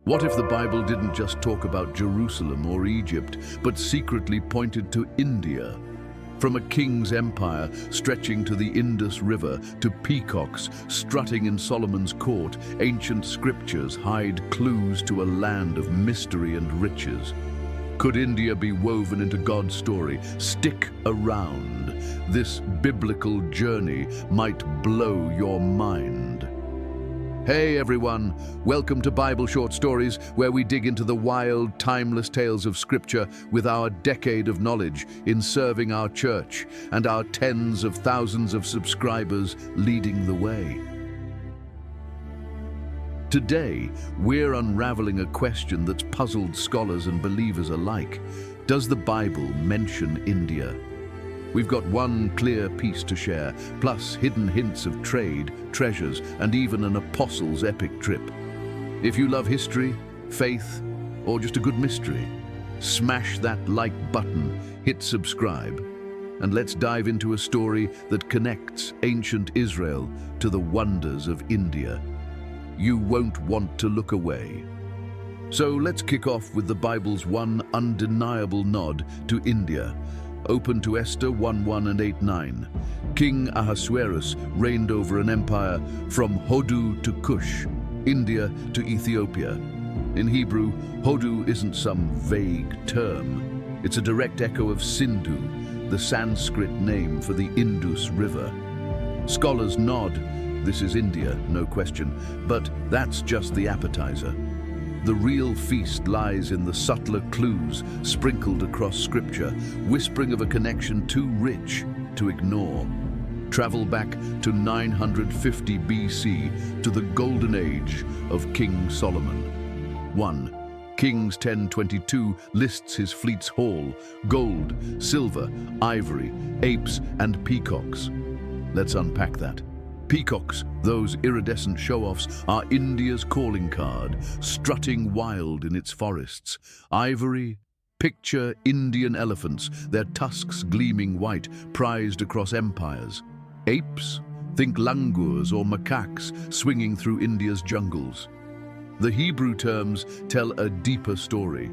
What if the Bible didn't just talk about Jerusalem or Egypt, but secretly pointed to India? From a king's empire stretching to the Indus River to peacocks strutting in Solomon's court, ancient scriptures hide clues to a land of mystery and riches. Could India be woven into God's story? Stick around. This biblical journey might blow your mind. Hey everyone, welcome to Bible Short Stories, where we dig into the wild, timeless tales of Scripture with our decade of knowledge in serving our church and our tens of thousands of subscribers leading the way. Today, we're unraveling a question that's puzzled scholars and believers alike. Does the Bible mention India? We've got one clear piece to share, plus hidden hints of trade, treasures, and even an apostle's epic trip. If you love history, faith, or just a good mystery, smash that like button, hit subscribe, and let's dive into a story that connects ancient Israel to the wonders of India. You won't want to look away. So let's kick off with the Bible's one undeniable nod to India. Open to Esther 1:1 and 8:9. King Ahasuerus reigned over an empire from Hodu to Cush, India to Ethiopia. In Hebrew, Hodu isn't some vague term. It's a direct echo of Sindhu, the Sanskrit name for the Indus River. Scholars nod, this is India, no question, but that's just the appetizer. The real feast lies in the subtler clues sprinkled across Scripture, whispering of a connection too rich to ignore. Travel back to 950 BC to the golden age of King Solomon. 1. Kings 10:22 lists his fleet's haul: gold, silver, ivory, apes, and peacocks. Let's unpack that. Peacocks, those iridescent show-offs, are India's calling card, strutting wild in its forests. Ivory, picture Indian elephants, their tusks gleaming white, prized across empires. Apes, think langurs or macaques swinging through India's jungles. The Hebrew terms tell a deeper story.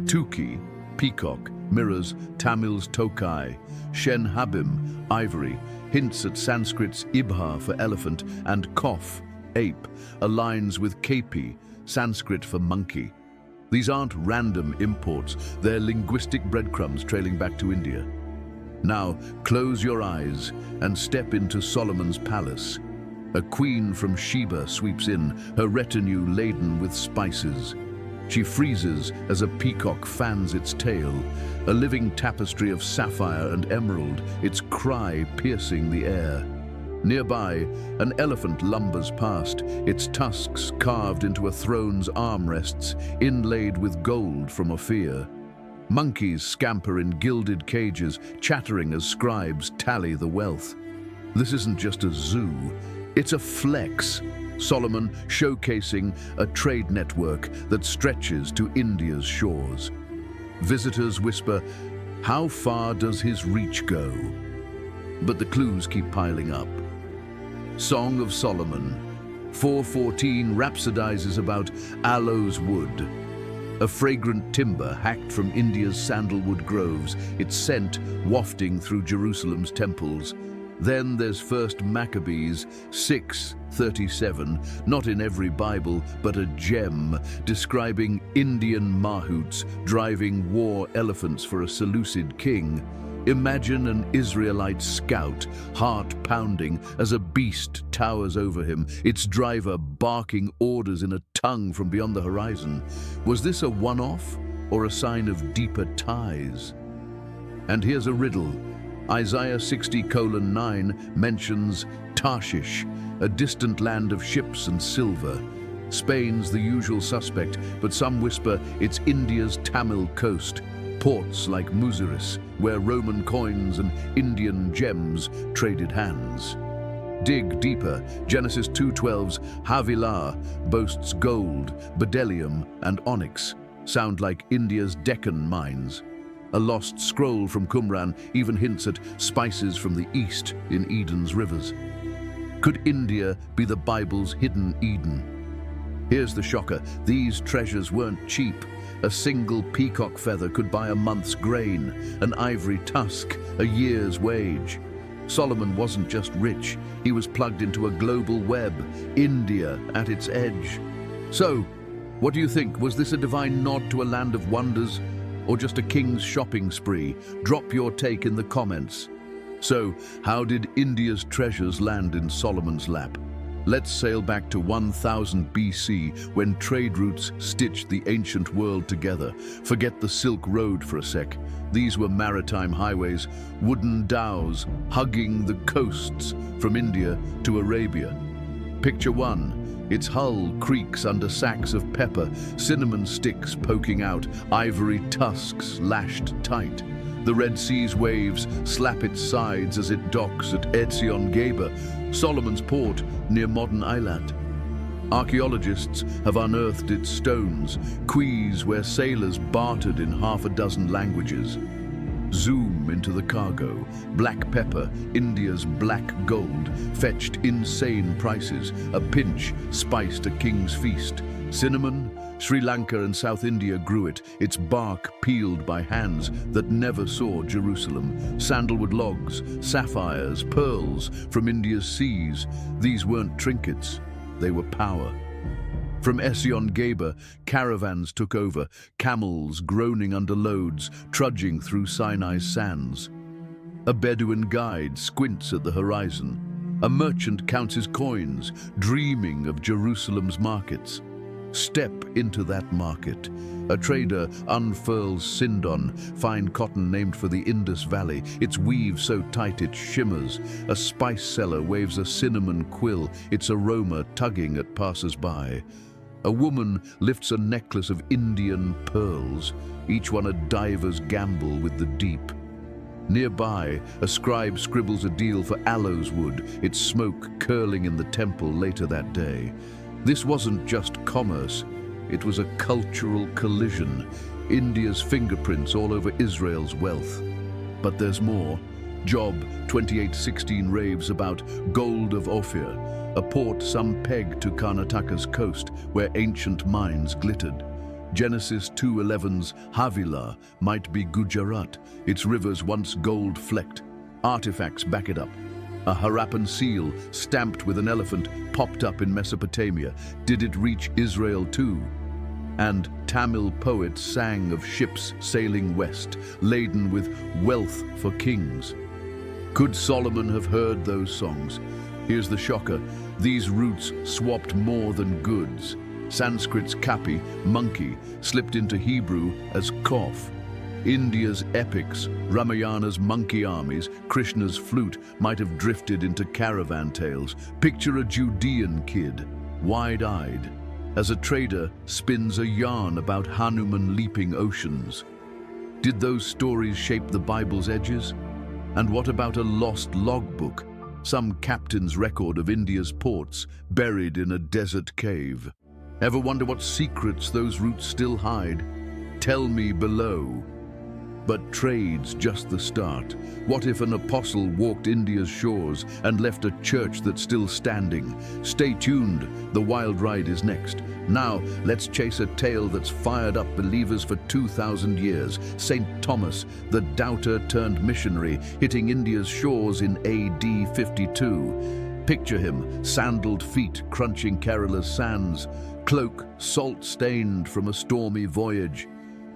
Tuki, peacock, mirrors Tamil's tokai. Shen habim, ivory, hints at Sanskrit's ibha for elephant, and kof, ape, aligns with kepi, Sanskrit for monkey. These aren't random imports, they're linguistic breadcrumbs trailing back to India. Now, close your eyes and step into Solomon's palace. A queen from Sheba sweeps in, her retinue laden with spices. She freezes as a peacock fans its tail, a living tapestry of sapphire and emerald, its cry piercing the air. Nearby, an elephant lumbers past, its tusks carved into a throne's armrests, inlaid with gold from Ophir. Monkeys scamper in gilded cages, chattering as scribes tally the wealth. This isn't just a zoo, it's a flex. Solomon showcasing a trade network that stretches to India's shores. Visitors whisper, how far does his reach go? But the clues keep piling up. Song of Solomon 4:14 rhapsodizes about aloes wood, a fragrant timber hacked from India's sandalwood groves, its scent wafting through Jerusalem's temples. Then there's 1 Maccabees 6:37, not in every Bible, but a gem, describing Indian mahouts driving war elephants for a Seleucid king. Imagine an Israelite scout, heart pounding, as a beast towers over him, its driver barking orders in a tongue from beyond the horizon. Was this a one-off or a sign of deeper ties? And here's a riddle. Isaiah 60:9 mentions Tarshish, a distant land of ships and silver. Spain's the usual suspect, but some whisper it's India's Tamil coast. Ports like Muziris, where Roman coins and Indian gems traded hands. Dig deeper, Genesis 2:12's Havilah boasts gold, bdellium, and onyx, sound like India's Deccan mines. A lost scroll from Qumran even hints at spices from the east in Eden's rivers. Could India be the Bible's hidden Eden? Here's the shocker. These treasures weren't cheap. A single peacock feather could buy a month's grain, an ivory tusk, a year's wage. Solomon wasn't just rich, he was plugged into a global web, India at its edge. So, what do you think? Was this a divine nod to a land of wonders, or just a king's shopping spree? Drop your take in the comments. So, how did India's treasures land in Solomon's lap? Let's sail back to 1000 BC, when trade routes stitched the ancient world together. Forget the Silk Road for a sec. These were maritime highways, wooden dhows hugging the coasts from India to Arabia. Picture one. Its hull creaks under sacks of pepper, cinnamon sticks poking out, ivory tusks lashed tight. The Red Sea's waves slap its sides as it docks at Ezion-Geber, Solomon's port near modern Eilat. Archaeologists have unearthed its stones, quays where sailors bartered in half a dozen languages. Zoom into the cargo. Black pepper, India's black gold, fetched insane prices. A pinch spiced a king's feast. Cinnamon, Sri Lanka and South India grew it, its bark peeled by hands that never saw Jerusalem. Sandalwood logs, sapphires, pearls from India's seas. These weren't trinkets, they were power. From Ezion-Geber, caravans took over, camels groaning under loads, trudging through Sinai's sands. A Bedouin guide squints at the horizon. A merchant counts his coins, dreaming of Jerusalem's markets. Step into that market. A trader unfurls sindon, fine cotton named for the Indus Valley, its weave so tight it shimmers. A spice seller waves a cinnamon quill, its aroma tugging at passers-by. A woman lifts a necklace of Indian pearls, each one a diver's gamble with the deep. Nearby, a scribe scribbles a deal for aloes wood, its smoke curling in the temple later that day. This wasn't just commerce, it was a cultural collision, India's fingerprints all over Israel's wealth. But there's more. Job 28:16 raves about gold of Ophir, a port some peg to Karnataka's coast where ancient mines glittered. Genesis 2:11's Havilah might be Gujarat, its rivers once gold-flecked. Artifacts back it up. A Harappan seal, stamped with an elephant, popped up in Mesopotamia. Did it reach Israel too? And Tamil poets sang of ships sailing west, laden with wealth for kings. Could Solomon have heard those songs? Here's the shocker. These roots swapped more than goods. Sanskrit's kapi, monkey, slipped into Hebrew as kof. India's epics, Ramayana's monkey armies, Krishna's flute might have drifted into caravan tales. Picture a Judean kid, wide-eyed, as a trader spins a yarn about Hanuman leaping oceans. Did those stories shape the Bible's edges? And what about a lost logbook, some captain's record of India's ports buried in a desert cave? Ever wonder what secrets those roots still hide? Tell me below. But trade's just the start. What if an apostle walked India's shores and left a church that's still standing? Stay tuned, the wild ride is next. Now, let's chase a tale that's fired up believers for 2,000 years. St. Thomas, the doubter turned missionary, hitting India's shores in AD 52. Picture him, sandaled feet crunching Kerala's sands, cloak salt-stained from a stormy voyage.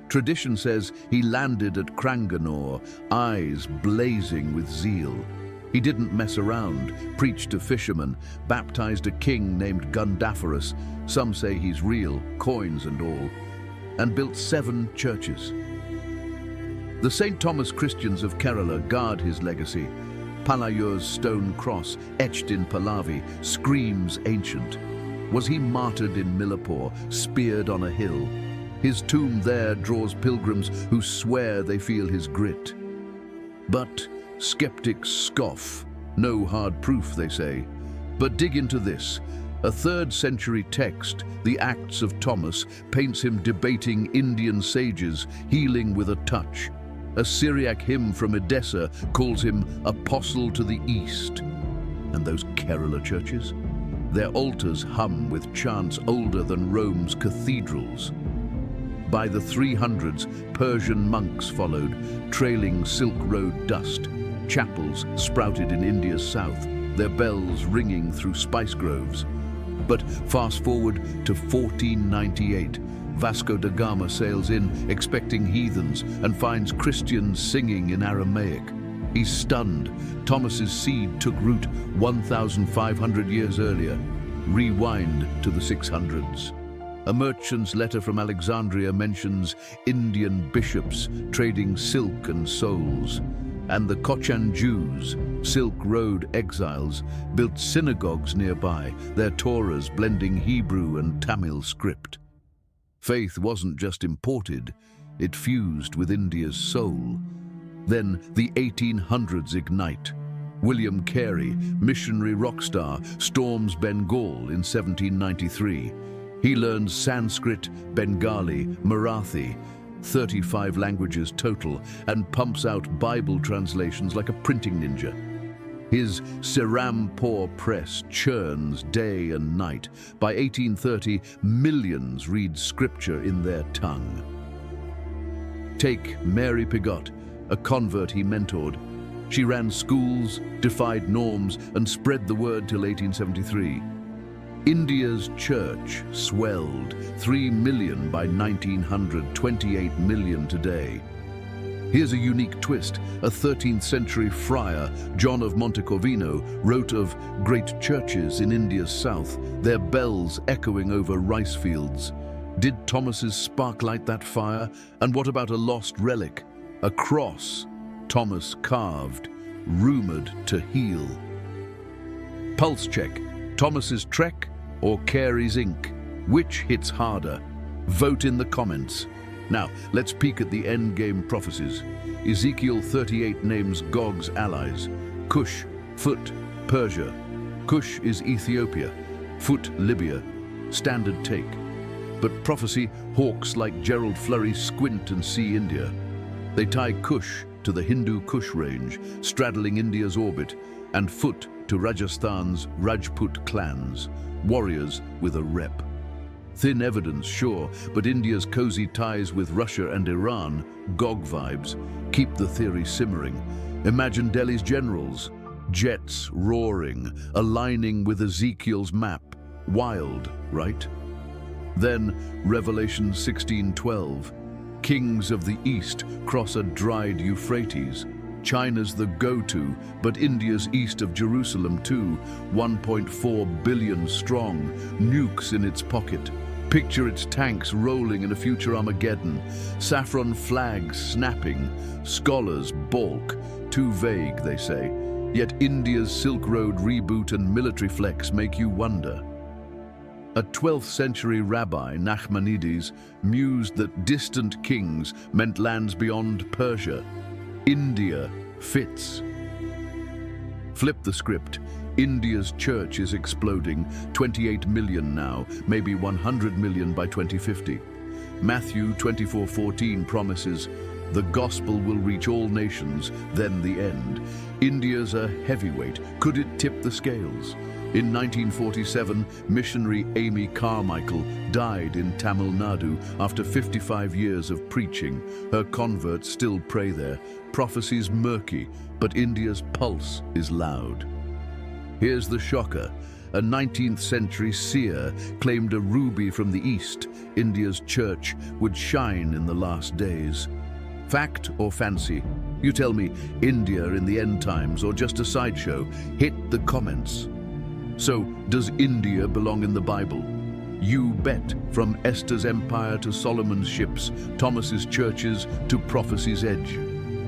Tradition says he landed at Cranganore, eyes blazing with zeal. He didn't mess around, preached to fishermen, baptized a king named Gundaferus, some say he's real, coins and all, and built 7 churches. The St. Thomas Christians of Kerala guard his legacy. Palayur's stone cross, etched in Pallavi, screams ancient. Was he martyred in Millipore, speared on a hill? His tomb there draws pilgrims who swear they feel his grit. But skeptics scoff. No hard proof, they say. But dig into this. A 3rd century text, the Acts of Thomas, paints him debating Indian sages, healing with a touch. A Syriac hymn from Edessa calls him Apostle to the East. And those Kerala churches? Their altars hum with chants older than Rome's cathedrals. By the 300s, Persian monks followed, trailing Silk Road dust. Chapels sprouted in India's south, their bells ringing through spice groves. But fast forward to 1498, Vasco da Gama sails in, expecting heathens, and finds Christians singing in Aramaic. He's stunned. Thomas's seed took root 1,500 years earlier. Rewind to the 600s. A merchant's letter from Alexandria mentions Indian bishops trading silk and souls. And the Cochin Jews, Silk Road exiles, built synagogues nearby, their Torahs blending Hebrew and Tamil script. Faith wasn't just imported, it fused with India's soul. Then the 1800s ignite. William Carey, missionary rock star, storms Bengal in 1793. He learns Sanskrit, Bengali, Marathi, 35 languages total, and pumps out Bible translations like a printing ninja. His Serampore press churns day and night. By 1830, millions read scripture in their tongue. Take Mary Pigot, a convert he mentored. She ran schools, defied norms, and spread the word till 1873. India's church swelled, 3 million by 1900, 28 million today. Here's a unique twist. A 13th century friar, John of Montecorvino, wrote of great churches in India's south, their bells echoing over rice fields. Did Thomas's spark light that fire? And what about a lost relic? A cross, Thomas carved, rumored to heal. Pulse check. Thomas's trek or Carey's ink? Which hits harder? Vote in the comments. Now, let's peek at the endgame prophecies. Ezekiel 38 names Gog's allies. Cush, Phut, Persia. Cush is Ethiopia. Phut, Libya. Standard take. But prophecy hawks like Gerald Flurry squint and see India. They tie Cush to the Hindu Kush range, straddling India's orbit, and Phut to Rajasthan's Rajput clans, warriors with a rep. Thin evidence, sure, but India's cozy ties with Russia and Iran, Gog vibes, keep the theory simmering. Imagine Delhi's generals, jets roaring, aligning with Ezekiel's map. Wild, right? Then, Revelation 16:12. Kings of the East cross a dried Euphrates. China's the go-to, but India's east of Jerusalem too, 1.4 billion strong, nukes in its pocket. Picture its tanks rolling in a future Armageddon, saffron flags snapping, scholars balk, too vague they say. Yet India's Silk Road reboot and military flex make you wonder. A 12th century rabbi, Nachmanides, mused that distant kings meant lands beyond Persia. India fits. Flip the script. India's church is exploding, 28 million now, maybe 100 million by 2050. Matthew 24:14 promises, the gospel will reach all nations, then the end. India's a heavyweight. Could it tip the scales? In 1947, missionary Amy Carmichael died in Tamil Nadu after 55 years of preaching. Her converts still pray there. Prophecy's murky, but India's pulse is loud. Here's the shocker. A 19th century seer claimed a ruby from the east, India's church, would shine in the last days. Fact or fancy? You tell me, India in the end times or just a sideshow? Hit the comments. So, does India belong in the Bible? You bet, from Esther's empire to Solomon's ships, Thomas's churches to prophecy's edge.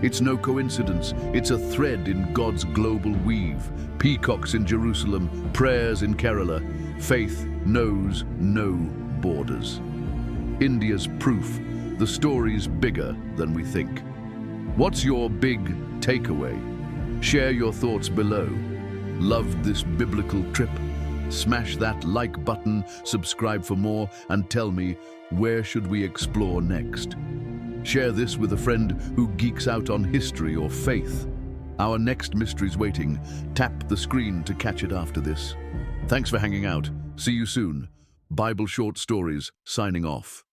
It's no coincidence, it's a thread in God's global weave. Peacocks in Jerusalem, prayers in Kerala. Faith knows no borders. India's proof, the story's bigger than we think. What's your big takeaway? Share your thoughts below. Loved this biblical trip? Smash that like button, subscribe for more, and tell me, where should we explore next? Share this with a friend who geeks out on history or faith. Our next mystery's waiting. Tap the screen to catch it after this. Thanks for hanging out. See you soon. Bible Short Stories, signing off.